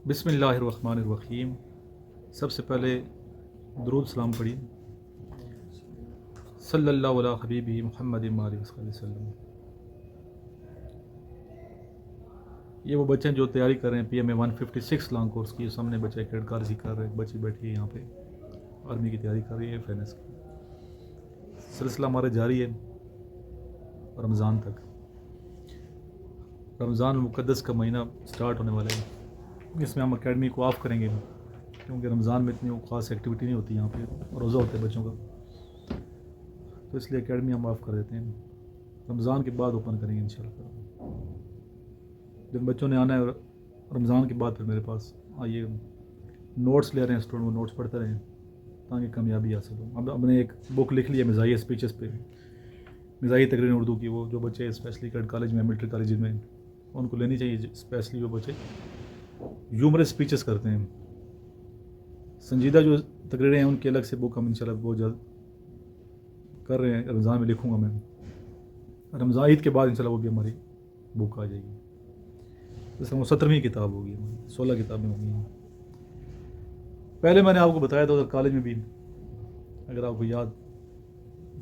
بسم اللہ الرحمن الرحیم۔ سب سے پہلے درود سلام پڑھی صلی اللہ علیہ حبیبی محمد علیہ وسلم۔ یہ وہ بچے ہیں جو تیاری کر رہے ہیں PMA 156 لانگ کورس کی۔ سامنے بچے کیڈٹ کالج کر رہے ہیں، بچی بیٹھی ہے یہاں پہ آرمی کی تیاری کر رہی ہے FNS کی۔ سلسلہ ہمارا جاری ہے رمضان تک۔ رمضان المقدس کا مہینہ سٹارٹ ہونے والا ہے، اس میں ہم اکیڈمی کو آف کریں گے کیونکہ رمضان میں اتنی خاص ایکٹیویٹی نہیں ہوتی، یہاں پہ روزہ ہوتا ہے بچوں کا، تو اس لیے اکیڈمی ہم آف کر دیتے ہیں۔ رمضان کے بعد اوپن کریں گے انشاءاللہ۔ جن بچوں نے آنا ہے رمضان کے بعد پھر میرے پاس آئیے، نوٹس لے رہے ہیں اسٹوڈنٹ، وہ نوٹس پڑھتے رہیں تاکہ کامیابی حاصل ہو۔ ہم نے ایک بک لکھ لی ہے مزاحیہ اسپیچز پہ، مزاحیہ تقریر اردو کی، وہ جو بچے اسپیشلی کیڈٹ کالج میں ملٹری کالج میں ان کو لینی چاہیے، اسپیشلی وہ بچے ہیومرس اسپیچز کرتے ہیں۔ سنجیدہ جو تقریریں ہیں ان کی الگ سے بک ہم انشاءاللہ بہت جلد کر رہے ہیں، رمضان میں لکھوں گا میں، رمضان عید کے بعد انشاءاللہ وہ بھی ہماری بک آ جائے گی۔ اس میں 17ویں کتاب ہوگی، 16 کتابیں ہوں گی۔ پہلے میں نے آپ کو بتایا تھا ادھر کالج میں بھی، اگر آپ کو یاد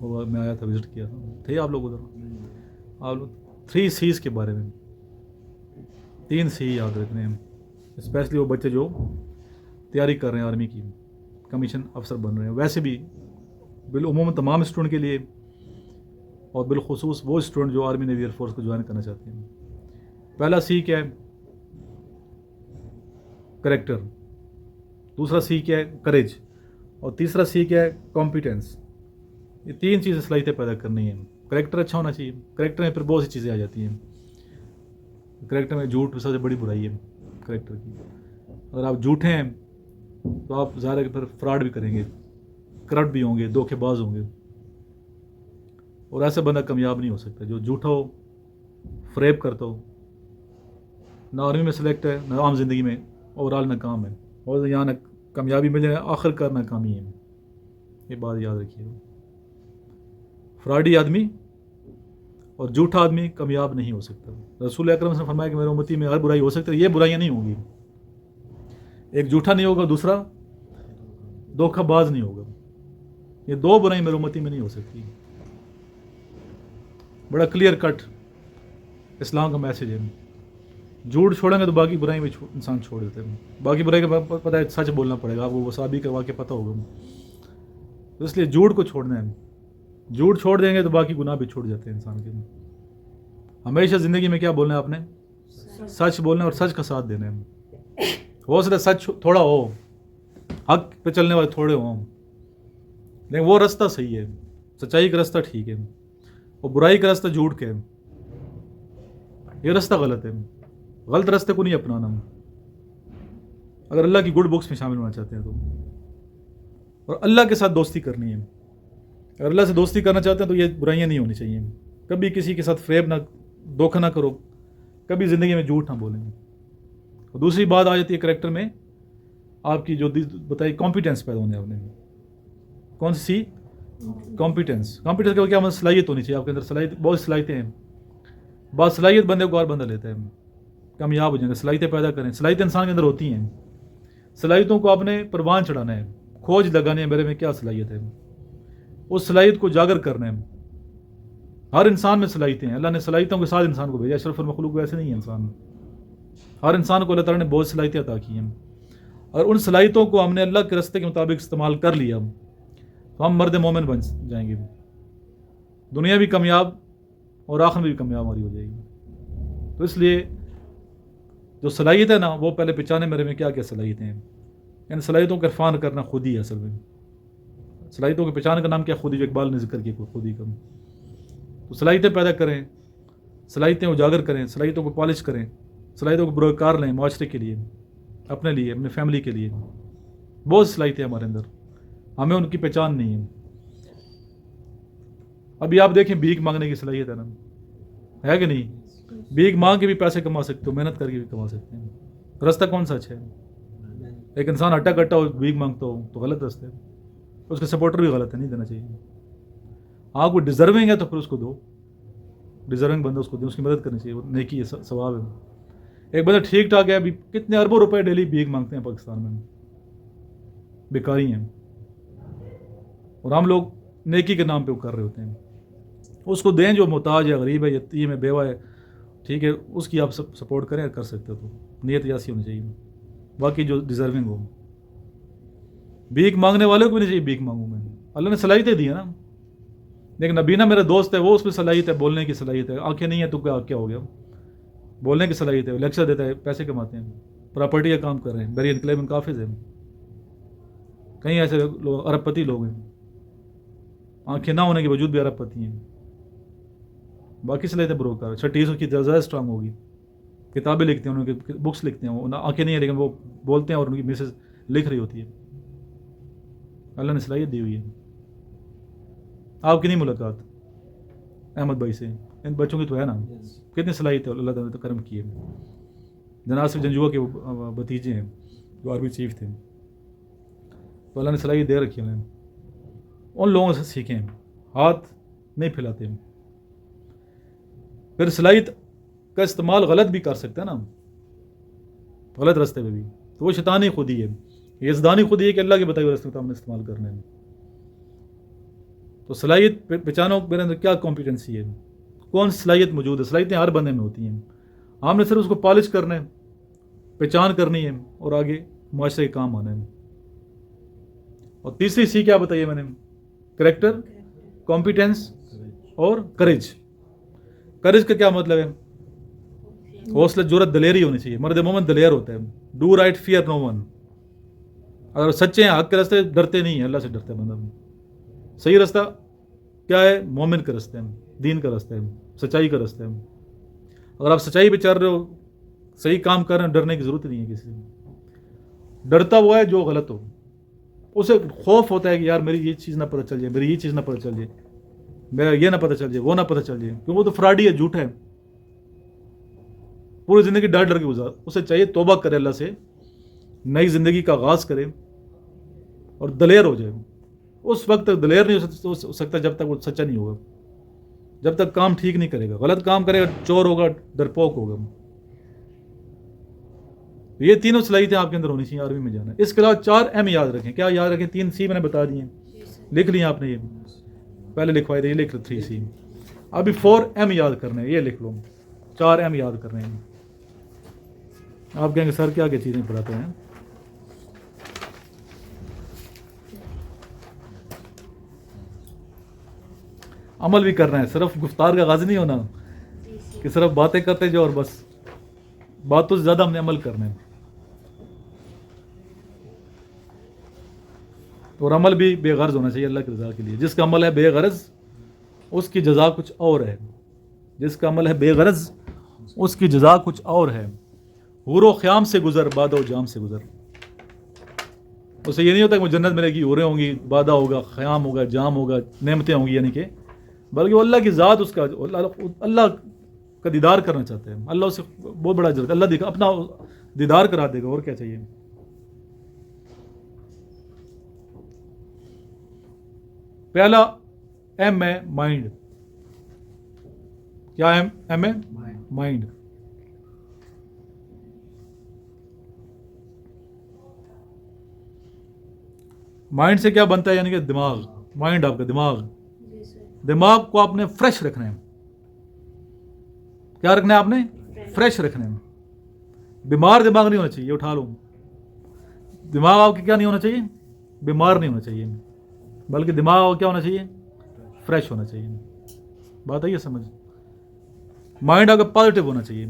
ہوگا، میں آیا تھا، وزٹ کیا تھا، تھے آپ لوگ ادھر؟ آپ لوگ 3 C's کے بارے میں، 3 C یاد رکھنے ہیں، اسپیشلی وہ بچے جو تیاری کر رہے ہیں آرمی کی، کمیشن افسر بن رہے ہیں، ویسے بھی بالعموم تمام اسٹوڈنٹ کے لیے، اور بالخصوص وہ اسٹوڈنٹ جو آرمی نیوی ایئر فورس کو جوائن کرنا چاہتے ہیں۔ پہلا C کیا ہے؟ کریکٹر۔ دوسرا C کیا ہے؟ کریج۔ اور تیسرا C کیا ہے؟ کمپیٹنس۔ یہ 3 چیزیں صلاحیتیں پیدا کرنی ہیں۔ کریکٹر اچھا ہونا چاہیے، کریکٹر میں پھر بہت سی چیزیں آ جاتی ہیں۔ کریکٹر میں جھوٹ سب سے بڑی برائی ہے کریکٹر کی۔ اگر آپ جھوٹے ہیں تو آپ ظاہر ہے کہ پھر فراڈ بھی کریں گے، کرپٹ بھی ہوں گے، دھوکے باز ہوں گے، اور ایسا بندہ کامیاب نہیں ہو سکتا جو جھوٹا ہو، فریب کرتا ہو، نہ آرمی میں سلیکٹ ہے، نہ عام زندگی میں اوور آل ناکام ہے، اور یہاں نہ کامیابی مل جائے، آخر کار ناکامی ہے۔ یہ بات یاد رکھیے، فراڈی آدمی اور جھوٹا آدمی کامیاب نہیں ہو سکتا۔ رسول اکرم صلی اللہ علیہ وسلم نے فرمایا کہ میرے امتی میں ہر برائی ہو سکتی ہے، یہ برائیاں نہیں ہوں گی۔ ایک جھوٹا نہیں ہوگا، دوسرا دھوکہ باز نہیں ہوگا، یہ 2 برائیں میرے امتی میں نہیں ہو سکتی۔ بڑا کلیئر کٹ اسلام کا میسیج ہے۔ جھوٹ چھوڑیں گے تو باقی برائیں بھی انسان چھوڑ دیتے ہیں۔ باقی برائی کا پتہ ہے، سچ بولنا پڑے گا، آپ کو وہ صحابی کا واقعہ پتہ ہوگا، تو اس لیے جھوٹ کو چھوڑنا ہے۔ جھوٹ چھوڑ دیں گے تو باقی گناہ بھی چھوڑ جاتے ہیں انسان کے۔ ہمیشہ زندگی میں کیا بولنا ہے آپ نے؟ سچ بولنا ہے، اور سچ کا ساتھ دینا ہے۔ ہو سکتا ہے سچ تھوڑا ہو، حق پہ چلنے والے تھوڑے ہوں، لیکن وہ راستہ صحیح ہے، سچائی کا راستہ ٹھیک ہے، اور برائی کا راستہ جھوٹ کے، یہ راستہ غلط ہے۔ غلط راستے کو نہیں اپنانا اگر اللہ کی گڈ بکس میں شامل ہونا چاہتے ہیں تو، اور اللہ کے ساتھ دوستی کرنی ہے۔ اگر اللہ سے دوستی کرنا چاہتے ہیں تو یہ برائیاں نہیں ہونی چاہیے۔ کبھی کسی کے ساتھ فریب نہ، دھوکہ نہ کرو، کبھی زندگی میں جھوٹ نہ بولیں۔ اور دوسری بات آ جاتی ہے کریکٹر میں، آپ کی جو بتائی کمپیٹنس پیدا ہونے آپ نے، کون سی؟ کمپیٹنس۔ کمپیٹنس کا کیا مطلب؟ صلاحیت ہونی چاہیے آپ کے اندر۔ صلاحیت، بہت صلاحیتیں ہیں، بعض صلاحیت بندے کو اور بندہ لیتا ہے، کامیاب ہو جائیں گے۔ صلاحیتیں پیدا کریں، صلاحیتیں انسان کے اندر ہوتی ہیں، صلاحیتوں کو آپ نے پروان چڑھانا ہے، کھوج لگانے ہے، میرے میں کیا صلاحیت ہے، اس صلاحیت کو اجاگر کرنا ہے۔ ہر انسان میں صلاحیتیں ہیں، اللہ نے صلاحیتوں کے ساتھ انسان کو بھیجا، اشرف المخلوق ویسے نہیں ہے انسان۔ ہر انسان کو اللہ تعالیٰ نے بہت صلاحیتیں عطا کی ہیں، اور ان صلاحیتوں کو ہم نے اللہ کے راستے کے مطابق استعمال کر لیا تو ہم مرد مومن بن جائیں گے، دنیا بھی کامیاب اور آخرت بھی کامیاب ہماری ہو جائے گی۔ تو اس لیے جو صلاحیت ہے نا، وہ پہلے پہچانے میرے میں کیا کیا صلاحیتیں ہیں۔ یعنی صلاحیتوں کا عرفان کرنا خود ہی ہے اصل میں۔ صلاحیتوں کے پہچان کا نام کیا؟ خود ہی، جو اقبال نے ذکر کیا، خود ہی کا۔ تو صلاحیتیں پیدا کریں، صلاحیتیں اجاگر کریں، صلاحیتوں کو پالش کریں، صلاحیتوں کو بروکار لیں معاشرے کے لیے، اپنے لیے، اپنے فیملی کے لیے۔ بہت صلاحیتیں ہمارے اندر، ہمیں ان کی پہچان نہیں ہے۔ ابھی آپ دیکھیں، بھیک مانگنے کی صلاحیت ہے نا، ہے کہ نہیں؟ بھیک مانگ کے بھی پیسے کما سکتے ہو، محنت کر کے بھی کما سکتے ہیں۔ راستہ کون سا اچھا ہے؟ ایک انسان ہٹا کٹا ہو، بھیک مانگتا ہو تو غلط راستہ ہے، اس کے سپورٹر بھی غلط ہے، نہیں دینا چاہیے۔ آپ کو ڈیزرونگ ہے تو پھر اس کو دو، ڈیزرونگ بندہ اس کو دو، اس کی مدد کرنی چاہیے، وہ نیکی ہے، ثواب ہے۔ ایک بندہ ٹھیک ٹھاک ہے, ابھی کتنے اربوں روپے ڈیلی بھیک مانگتے ہیں پاکستان میں, بیکاری ہیں, اور ہم لوگ نیکی کے نام پہ وہ کر رہے ہوتے ہیں. اس کو دیں جو محتاج ہے, غریب ہے, یتیم ہے, بیوہ ہے, ٹھیک ہے, اس کی آپ سپورٹ کریں, کر سکتے ہو تو نیت ایسی ہونی چاہیے. باقی جو ڈیزرونگ ہو, بھیک مانگنے والوں کو بھی نہیں چاہیے بھیک مانگوں میں, اللہ نے صلاحیتیں دی ہیں نا. لیکن نبینا میرا دوست ہے, وہ اس میں صلاحیت ہے, بولنے کی صلاحیت ہے, آنکھیں نہیں ہیں تو کیا ہو گیا, بولنے کی صلاحیت ہے, لیکچر دیتا ہے, پیسے کماتے ہیں, پراپرٹی کا کام کر رہے ہیں, بری انقلاب ان کافظ ہیں, کئی ایسے لوگ ارب پتی لوگ ہیں, آنکھیں نہ ہونے کے باوجود بھی ارب پتی ہیں. باقی صلاحیتیں بروکر, چھٹی اس کی زیادہ اسٹرانگ ہوگی, کتابیں لکھتے ہیں, ان کی بکس لکھتے ہیں, وہ آنکھیں نہیں ہیں لیکن وہ بولتے ہیں اور ان کی میسز لکھ رہی ہوتی ہے. اللہ نے صلاحیت دی ہوئی ہے. آپ کی نہیں ملاقات احمد بھائی سے, ان بچوں کی تو ہے نا, کتنی صلاحیت ہے, اللہ تعالیٰ نے تو کرم کی ہے. جناصف جنجوع کے بھتیجے ہیں جو آرمی چیف تھے, تو اللہ نے صلاحیت دے رکھی ہے انہیں. ان لوگوں سے سیکھیں, ہاتھ نہیں پھیلاتے. پھر صلاحیت کا استعمال غلط بھی کر سکتے ہیں نا, غلط راستے پہ بھی, تو وہ شیطانی خودی ہے, یزدانی خودی ہے کہ اللہ کے بتائے ہوئے راستے میں ہم نے استعمال کرنے ہیں. تو صلاحیت پہچانو میرے اندر کیا کمپیٹنسی ہے, کون صلاحیت موجود ہے. صلاحیتیں ہر بندے میں ہوتی ہیں, ہم نے صرف اس کو پالش کرنا ہے, پہچان کرنی ہے, اور آگے معاشرے کے کام آنا ہے. اور تیسری سی کیا بتائیے میں نے, کریکٹر, کمپیٹنس اور کریج. کریج کا کیا مطلب ہے, حوصلہ, جرت, دلیری ہونی چاہیے. مرد مومن دلیر ہوتا ہے, do right, fear no one. اگر سچے ہیں, حق کے راستے, ڈرتے نہیں ہیں, اللہ سے ڈرتا ہے بندہ. صحیح راستہ کیا ہے, مومن کا راستہ ہے, دین کا راستہ ہے, سچائی کا راستہ ہے. اگر آپ سچائی پہ چل رہے ہو, صحیح کام کر رہے ہیں, ڈرنے کی ضرورت نہیں ہے کسی سے. ڈرتا ہوا ہے جو غلط ہو, اسے خوف ہوتا ہے کہ یار میری یہ چیز نہ پتہ چل جائے, میری یہ چیز نہ پتہ چل جائے, میرا یہ نہ پتہ چل جائے, وہ نہ پتہ چل جائے, کیونکہ وہ تو فراڈی ہے, جھوٹ ہے. پوری زندگی ڈر ڈر کے گزار. اسے چاہیے توبہ کرے, اللہ سے نئی زندگی کا آغاز کرے اور دلیر ہو جائے. اس وقت تک دلیر نہیں ہو سکتا جب تک وہ سچا نہیں ہوگا, جب تک کام ٹھیک نہیں کرے گا. غلط کام کرے گا, چور ہوگا, ڈرپوک ہوگا. یہ تینوں صلاحیتیں آپ کے اندر ہونی چاہیے آرمی میں جانا. اس کے علاوہ 4 ایم یاد رکھیں. کیا یاد رکھیں؟ 3 سی میں نے بتا دیے, لکھ لیا آپ نے, یہ پہلے لکھوائے تھے, یہ لکھ لو 3 سی. ابھی 4 ایم یاد کرنے ہیں, یہ لکھ لو, 4 ایم یاد کرنے ہیں. آپ کہیں گے سر کیا چیزیں پڑھاتے ہیں. عمل بھی کرنا ہے, صرف گفتار کا غازی نہیں ہونا کہ صرف باتیں کرتے جو اور بس. باتوں سے زیادہ ہم نے عمل کرنا ہے, اور عمل بھی بے غرض ہونا چاہیے اللہ کی رضا کے لیے. جس کا عمل ہے بے غرض اس کی جزا کچھ اور ہے. جس کا عمل ہے بے غرض اس کی جزا کچھ اور ہے. حور و خیام سے گزر, بادہ و جام سے گزر. اسے یہ نہیں ہوتا کہ مجھے جنت ملے گی, حوریں ہوں گی, بادہ ہوگا, خیام ہوگا, جام ہوگا, نعمتیں ہوں گی, یعنی کہ بلکہ وہ اللہ کی ذات, اس کا اللہ کا دیدار کرنا چاہتے ہیں. اللہ اسے بہت بڑا اجر, اللہ اپنا دیدار کرا دے گا, اور کیا چاہیے. پہلا ایم ہے مائنڈ. کیا ایم ہے؟ مائنڈ. مائنڈ سے کیا بنتا ہے, یعنی کہ دماغ. مائنڈ آپ کا دماغ کو آپ نے فریش رکھنا ہے. کیا رکھنا ہے آپ نے؟ فریش رکھنا ہے. بیمار دماغ نہیں ہونا چاہیے. اٹھا لو, دماغ آپ کے کیا نہیں ہونا چاہیے, بیمار نہیں ہونا چاہیے, بلکہ دماغ کیا ہونا چاہیے, فریش ہونا چاہیے. بات آئی ہے سمجھ. مائنڈ آپ کا پازیٹیو ہونا چاہیے.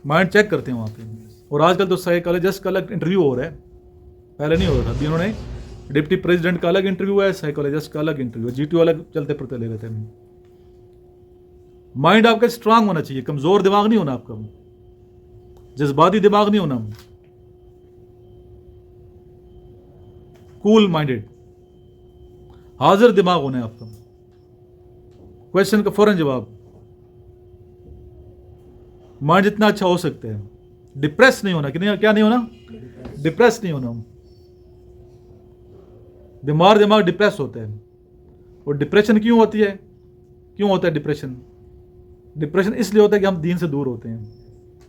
مائنڈ چیک کرتے ہیں وہاں پہ. اور آج کل تو سائیکالوجسٹ کا الگ انٹرویو ہو رہا ہے, پہلے نہیں ہو رہا تھا. انہوں نے ڈپٹی پریزیڈنٹ کا الگ انٹرویو ہے, سائیکالوجسٹ کا الگ انٹرویو, GTO الگ چلتے پھرتے لے لیتے ہیں. مائنڈ آپ کا اسٹرانگ ہونا چاہیے, کمزور دماغ نہیں ہونا آپ کا, جذباتی دماغ نہیں ہونا, کول مائنڈیڈ, حاضر دماغ ہونا ہے آپ کا. کوشچن کا فوراً جواب. مائنڈ جتنا اچھا ہو سکتا ہے. ڈپریس نہیں ہونا, کیا نہیں ہونا, ڈپریس نہیں ہونا. بیمار دماغ ڈپریس ہوتا ہے. اور ڈپریشن کیوں ہوتی ہے, کیوں ہوتا ہے ڈپریشن؟ ڈپریشن اس لیے ہوتا ہے کہ ہم دین سے دور ہوتے ہیں.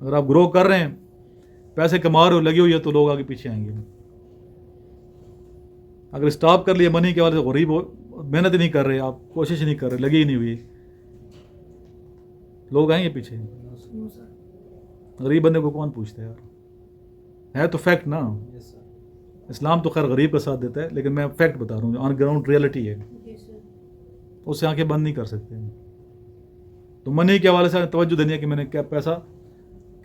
اگر آپ گرو کر رہے ہیں، پیسے کما رہے ہو، لگے ہوئی ہے، تو لوگ آگے پیچھے آئیں گے. اگر اسٹاپ کر لیے منی کے والے سے، غریب ہو، محنت ہی نہیں کر رہے، آپ کوشش نہیں کر رہے، لگی ہی نہیں ہوئی، لوگ آئیں گے پیچھے. غریب بندے کو کون پوچھتا ہے یار؟ ہے تو فیکٹ نا. اسلام تو خیر غریب کا ساتھ دیتا ہے، لیکن میں فیکٹ بتا رہا ہوں، آن گراؤنڈ ریئلٹی ہے، اس سے آنکھیں بند نہیں کر سکتے. تو منی کے حوالے سے توجہ دینی ہے کہ میں نے کیا پیسہ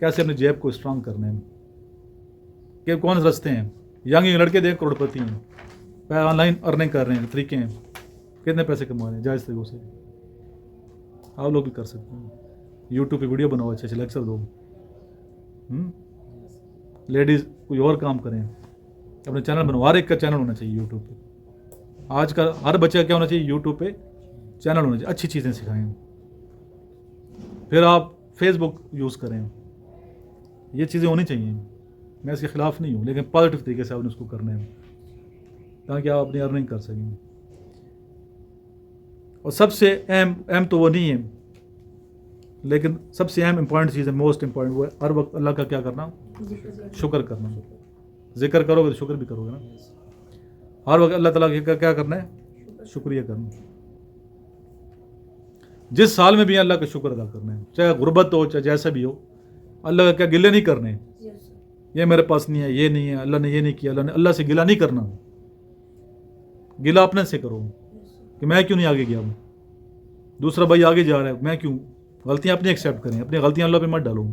کیسے اپنی جیب کو اسٹرانگ کرنا ہے، کہ کون سے رستے ہیں. ینگ لڑکے دیکھ کروڑ پتی ہیں، آن لائن ارننگ کر رہے ہیں، طریقے ہیں، کتنے پیسے کما رہے ہیں جائز طریقوں سے. آپ لوگ بھی کر سکتے ہیں. یوٹیوب پہ ویڈیو بناؤ، اچھے لیکچر دو. لیڈیز کوئی اور کام کریں، اپنے چینل بناؤ. ہر ایک کا چینل ہونا چاہیے یوٹیوب پہ. آج کا ہر بچے کا کیا ہونا چاہیے؟ یوٹیوب پہ چینل ہونا چاہیے، اچھی چیزیں سکھائیں. پھر آپ فیس بک یوز کریں. یہ چیزیں ہونی چاہیے. میں اس کے خلاف نہیں ہوں، لیکن پازیٹیو طریقے سے آپ نے اس کو کرنا ہے تاکہ آپ اپنی ارننگ کر سکیں. اور سب سے اہم تو وہ نہیں ہے، لیکن سب سے اہم امپورٹنٹ چیز ہے، موسٹ امپورٹنٹ، وہ ہے ہر وقت اللہ کا کیا کرنا؟ شکر کرنا. ذکر کرو گے تو شکر بھی کرو گے نا. ہر وقت اللہ تعالیٰ کا کیا کرنا ہے؟ شکریہ کرنا. جس سال میں بھی اللہ کا شکر ادا کرنا ہے، چاہے غربت ہو، چاہے جیسا بھی ہو. اللہ کا کیا گلے نہیں کرنے، یہ میرے پاس نہیں ہے، یہ نہیں ہے، اللہ نے یہ نہیں کیا، اللہ سے گلہ نہیں کرنا. گلہ اپنے سے کرو کہ میں کیوں نہیں آگے گیا ہوں، دوسرا بھائی آگے جا رہا ہے، میں کیوں. غلطیاں اپنی ایکسیپٹ کریں، اپنی غلطیاں اللہ پہ مت ڈالو.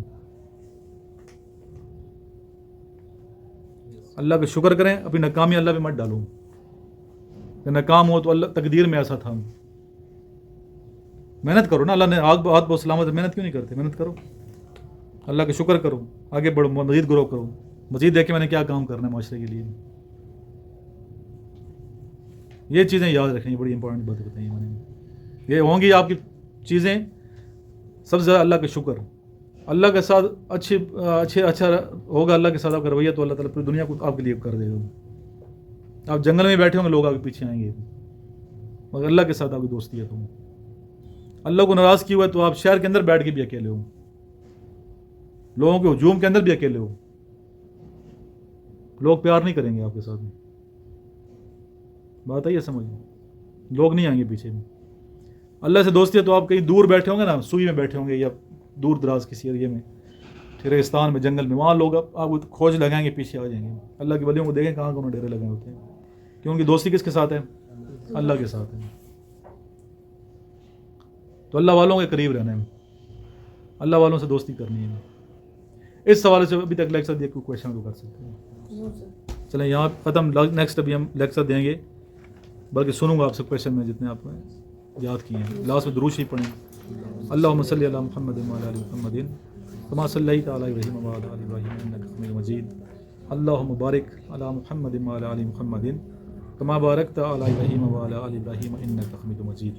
اللہ کا شکر کریں، اپنی ناکامی اللہ پہ مت ڈالو کہ ناکام ہو تو اللہ تقدیر میں ایسا تھا. محنت کرو نا. اللہ نے ہاتھ بہت سلامت ہے، محنت کیوں نہیں کرتے؟ محنت کرو، اللہ کا شکر کرو، آگے بڑھو، مزید گرو کرو، مزید دیکھیں میں نے کیا کام کرنا ہے معاشرے کے لیے. یہ چیزیں یاد رکھنی بڑی امپورٹنٹ بات بتائیں میں نے. یہ ہوں گی آپ کی چیزیں. سب سے زیادہ اللہ کا شکر، اللہ کے ساتھ اچھا ہوگا. اللہ کے ساتھ آپ کا رویہ تو اللہ تعالیٰ پوری دنیا کو آپ کے لیے کر دے گا. آپ جنگل میں بیٹھے ہوں گے، لوگ آگے پیچھے آئیں گے، مگر اللہ کے ساتھ آپ کی دوستی ہے. تم اللہ کو ناراض کیا ہوا ہے تو آپ شہر کے اندر بیٹھ کے بھی اکیلے ہو، لوگوں کے ہجوم کے اندر بھی اکیلے ہو، لوگ پیار نہیں کریں گے آپ کے ساتھ. بات ہے یہ سمجھ، لوگ نہیں آئیں گے پیچھے میں. اللہ سے دوستی ہے تو آپ کہیں دور بیٹھے ہوں گے نا، سوئی میں بیٹھے ہوں گے یا دور دراز کسی ایریے میں، ریگستان میں، جنگل میں، وہاں لوگ آپ کو کھوج لگائیں گے، پیچھے آ جائیں گے. اللہ کے ولیوں کو دیکھیں کہاں کہاں ڈیرے لگے ہوتے ہیں، کہ ان کی دوستی کس کے ساتھ ہے؟ اللہ کے ساتھ ہے. تو اللہ والوں کے قریب رہنا ہے، اللہ والوں سے دوستی کرنی ہے. اس سوال سے ابھی تک لیکچر دیا، کوئی کویشچن کو کر سکتے ہیں. چلیں یہاں ختم. نیکسٹ ابھی ہم لیکچر دیں گے، بلکہ سنوں گا آپ سے کویشچن میں جتنے آپ یاد کیے ہیں. لاسٹ میں درود شریف پڑھیں. اللہم صلی علی محمد وعلی آل محمد کما صلیت علی ابراہیم وعلی آل ابراہیم انک حمید مجید. اللہم بارک علی محمد وعلی آل محمد کما بارکت علی ابراہیم وعلی آل ابراہیم انک حمید مجید.